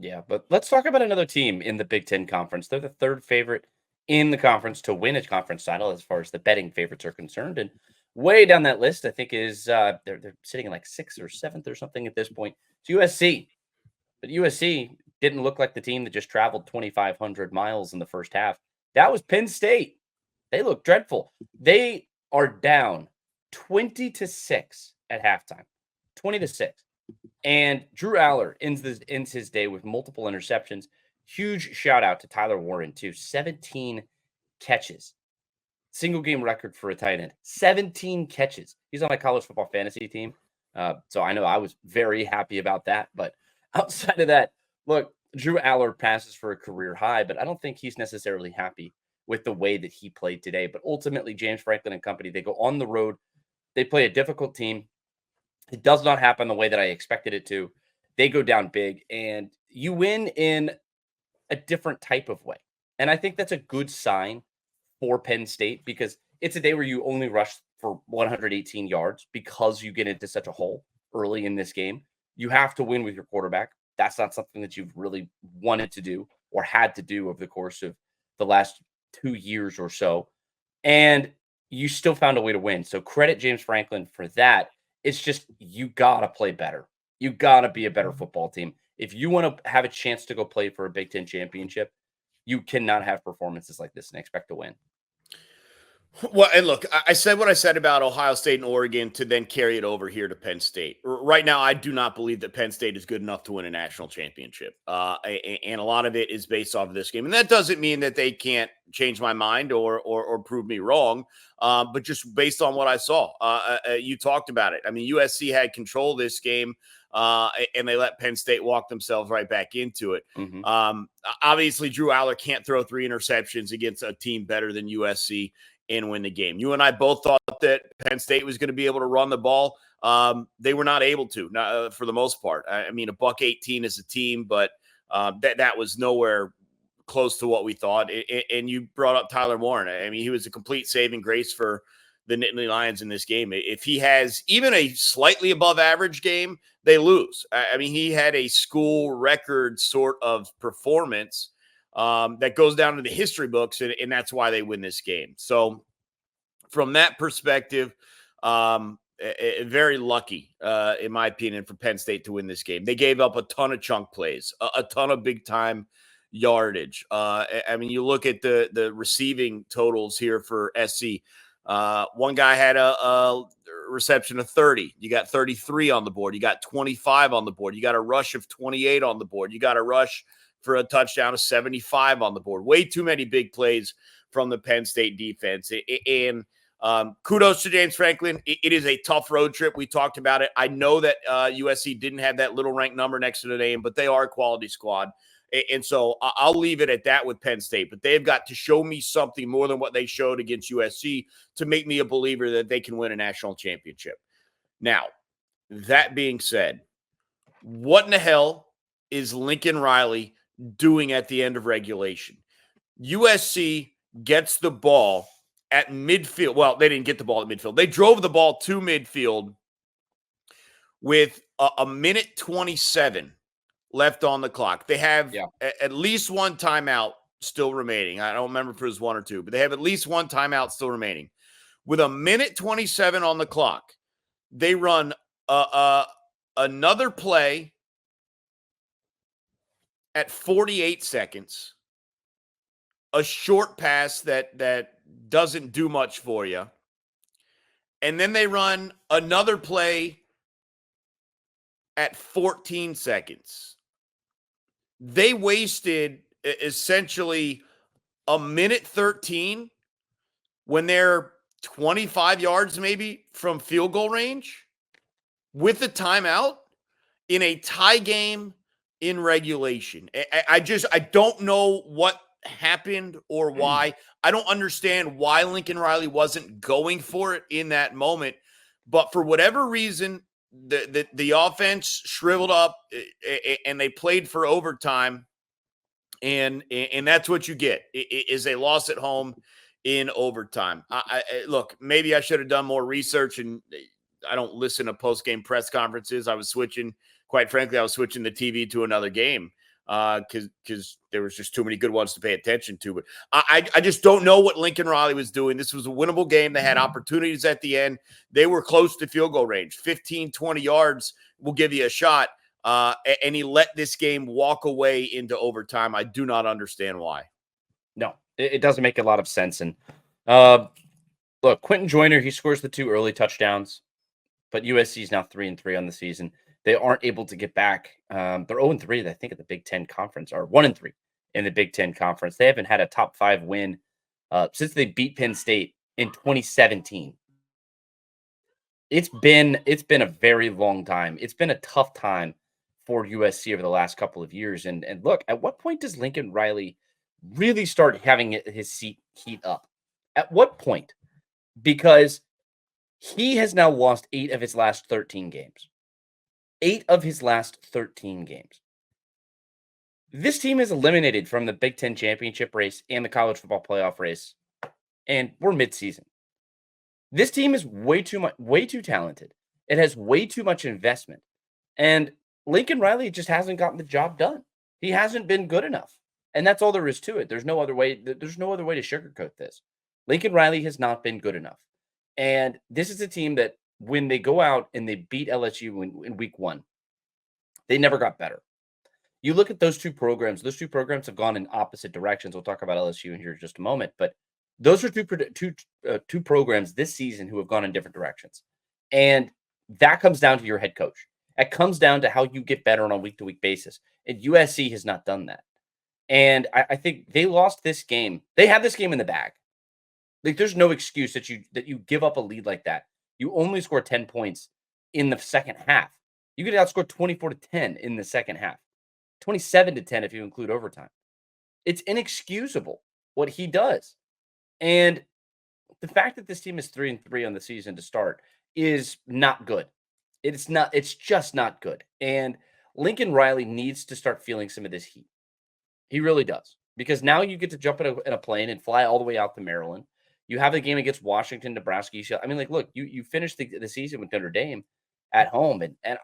Yeah, but let's talk about another team in the Big Ten Conference. They're the third favorite in the conference to win a conference title as far as the betting favorites are concerned. And way down that list, I think is they're sitting in like sixth or seventh or something at this point. It's USC, but USC didn't look like the team that just traveled 2,500 miles in the first half. That was Penn State. They look dreadful. They are down 20-6 at halftime. 20-6. And Drew Aller ends his day with multiple interceptions. Huge shout out to Tyler Warren, too. 17 catches. Single game record for a tight end. 17 catches. He's on my college football fantasy team. So I know I was very happy about that. But outside of that, look, Drew Aller passes for a career high, but I don't think he's necessarily happy with the way that he played today. But ultimately, James Franklin and company, they go on the road. They play a difficult team. It does not happen the way that I expected it to. They go down big, and you win in a different type of way. And I think that's a good sign for Penn State because it's a day where you only rush for 118 yards because you get into such a hole early in this game. You have to win with your quarterback. That's not something that you've really wanted to do or had to do over the course of the last 2 years or so. And you still found a way to win. So credit James Franklin for that. It's just you gotta play better. You gotta be a better football team. If you want to have a chance to go play for a Big Ten championship, you cannot have performances like this and expect to win. Well, and look, I said what I said about Ohio State and Oregon to then carry it over here to Penn State. Right now, I do not believe that Penn State is good enough to win a national championship. And a lot of it is based off of this game. And that doesn't mean that they can't change my mind or prove me wrong, but just based on what I saw. You talked about it. I mean, USC had control of this game, and they let Penn State walk themselves right back into it. Mm-hmm. Obviously, Drew Aller can't throw 3 interceptions against a team better than USC and win the game. You and I both thought that Penn State was going to be able to run the ball. They were not able to, for the most part. I mean, a $118 is a team, but that was nowhere close to what we thought. And you brought up Tyler Warren. I mean, he was a complete saving grace for the Nittany Lions in this game. If he has even a slightly above average game, they lose. I mean, he had a school record sort of performance that goes down to the history books, and that's why they win this game. So from that perspective, very lucky, in my opinion, for Penn State to win this game. They gave up a ton of chunk plays, a ton of big-time yardage. I mean, you look at the receiving totals here for SC. One guy had a reception of 30. You got 33 on the board. You got 25 on the board. You got a rush of 28 on the board. You got a rush for a touchdown of 75 on the board. Way too many big plays from the Penn State defense. And kudos to James Franklin. It is a tough road trip. We talked about it. I know that USC didn't have that little ranked number next to the name, but they are a quality squad. And so I'll leave it at that with Penn State. But they've got to show me something more than what they showed against USC to make me a believer that they can win a national championship. Now, that being said, what in the hell is Lincoln Riley doing at the end of regulation? USC gets the ball at midfield. Well, they didn't get the ball at midfield. They drove the ball to midfield with a minute 27 left on the clock. They have at least one timeout still remaining. I don't remember if it was 1 or 2, but they have at least one timeout still remaining. With a minute 27 on the clock, they run another play at 48 seconds, a short pass that doesn't do much for you. And then they run another play at 14 seconds. They wasted essentially a minute 13 when they're 25 yards maybe from field goal range with a timeout in a tie game in regulation. I don't know what happened or why. I don't understand why Lincoln Riley wasn't going for it in that moment. But for whatever reason, the offense shriveled up and they played for overtime. And that's what you get is a loss at home in overtime. Look, maybe I should have done more research, and I don't listen to post-game press conferences. Quite frankly, I was switching the TV to another game because there was just too many good ones to pay attention to. But I just don't know what Lincoln Riley was doing. This was a winnable game. They had opportunities at the end. They were close to field goal range. 15, 20 yards will give you a shot. And he let this game walk away into overtime. I do not understand why. No, it doesn't make a lot of sense. And look, Quentin Joyner, he scores the 2 early touchdowns, but USC is now 3-3 on the season. They aren't able to get back. They're 0-3, I think, at the Big Ten Conference, or 1-3 in the Big Ten Conference. They haven't had a top 5 win since they beat Penn State in 2017. It's been a very long time. It's been a tough time for USC over the last couple of years. And look, at what point does Lincoln Riley really start having his seat heat up? At what point? Because he has now lost 8 of his last 13 games. 8 of his last 13 games. This team is eliminated from the Big Ten championship race and the college football playoff race, and we're midseason. This team is way too talented. It has way too much investment, and Lincoln Riley just hasn't gotten the job done. He hasn't been good enough, and that's all there is to it. There's no other way. There's no other way to sugarcoat this. Lincoln Riley has not been good enough, and this is a team that, when they go out and they beat LSU in week 1, they never got better. You look at those two programs have gone in opposite directions. We'll talk about LSU in here in just a moment, but those are two programs this season who have gone in different directions. And that comes down to your head coach. It comes down to how you get better on a week-to-week basis. And USC has not done that. And I think they lost this game. They had this game in the bag. Like, there's no excuse that you give up a lead like that. You only score 10 points in the second half. You could outscore 24-10 in the second half. 27-10 if you include overtime. It's inexcusable what he does. And the fact that this team is 3-3 on the season to start is not good. It's just not good. And Lincoln Riley needs to start feeling some of this heat. He really does. Because now you get to jump in a plane and fly all the way out to Maryland. You have a game against Washington, Nebraska. I mean, like, look, you finished the season with Notre Dame at home, and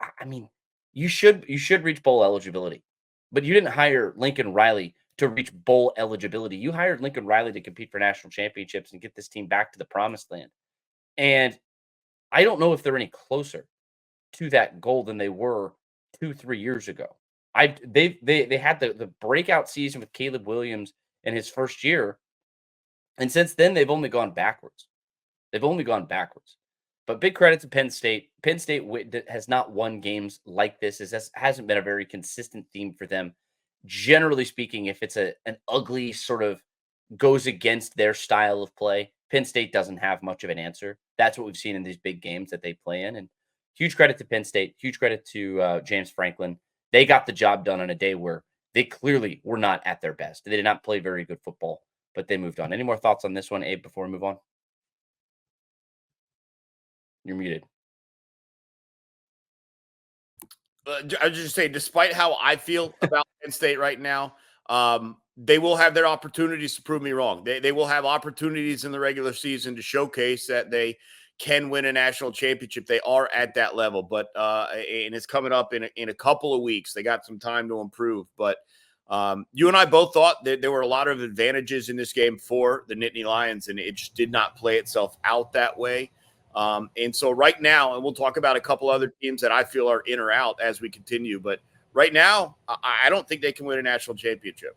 I mean, you should reach bowl eligibility, but you didn't hire Lincoln Riley to reach bowl eligibility. You hired Lincoln Riley to compete for national championships and get this team back to the promised land. And I don't know if they're any closer to that goal than they were 2-3 years ago. They had the breakout season with Caleb Williams in his first year. And since then, they've only gone backwards. But big credit to Penn State. Penn State has not won games like this. This hasn't been a very consistent theme for them. Generally speaking, if it's an ugly sort of goes against their style of play, Penn State doesn't have much of an answer. That's what we've seen in these big games that they play in. And huge credit to Penn State. Huge credit to James Franklin. They got the job done on a day where they clearly were not at their best. They did not play very good football, but they moved on. Any more thoughts on this one, Abe, before we move on? You're muted. I was just saying, despite how I feel about Penn State right now, they will have their opportunities to prove me wrong. They will have opportunities in the regular season to showcase that they can win a national championship. They are at that level, but and it's coming up in a couple of weeks. They got some time to improve, but you and I both thought that there were a lot of advantages in this game for the Nittany Lions, and it just did not play itself out that way. And so right now, and we'll talk about a couple other teams that I feel are in or out as we continue, but right now, I don't think they can win a national championship.